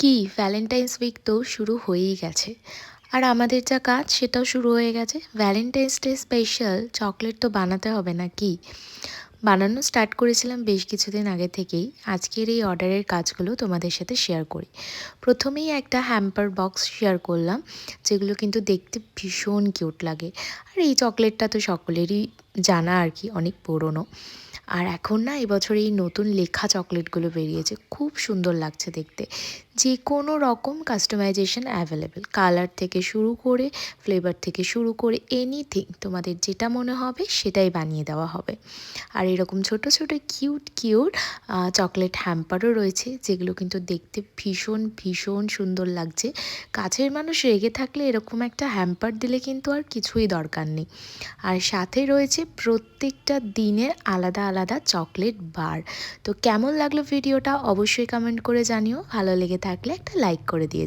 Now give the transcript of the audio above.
কি Valentine's week তো শুরু হয়েই গেছে। আর আমাদের যা কাজ সেটাও শুরু হয়ে গেছে। ভ্যালেন্টাইন্স ডে স্পেশাল চকলেট তো বানাতে হবে নাকি? বানানো স্টার্ট করেছিলাম বেশ কিছুদিন আগে থেকেই। আজকের এই অর্ডারের কাজগুলো তোমাদের সাথে শেয়ার করি। প্রথমেই একটা হ্যাম্পার বক্স শেয়ার করলাম, যেগুলো কিন্তু দেখতে ভীষণ কিউট লাগে। আর এই চকলেটটা তো সকলেরই জানা আর কি, অনেক পুরনো। আর এখন না এবছর এই নতুন লেখা চকলেটগুলো বেরিয়েছে, খুব সুন্দর লাগছে দেখতে। যে কোনো রকম কাস্টমাইজেশন অ্যাভেলেবেল, কালার থেকে শুরু করে ফ্লেভার থেকে শুরু করে এনিথিং তোমাদের যেটা মনে হবে সেটাই বানিয়ে দেওয়া হবে। আর এরকম ছোট ছোট কিউট কিউট চকলেট হ্যাম্পারও রয়েছে, যেগুলো কিন্তু দেখতে ভীষণ ভীষণ সুন্দর লাগছে। কাছের মানুষ রেগে থাকলে এরকম একটা হ্যাম্পার দিলে কিন্তু আর কিছুই দরকার নেই। আর সাথে রয়েছে প্রত্যেকটা দিনের আলাদা আলাদা চকলেট বার। তো কেমন লাগলো ভিডিওটা অবশ্যই কমেন্ট করে জানিও, ভালো লেগে থাকলে একটা লাইক করে দিয়ে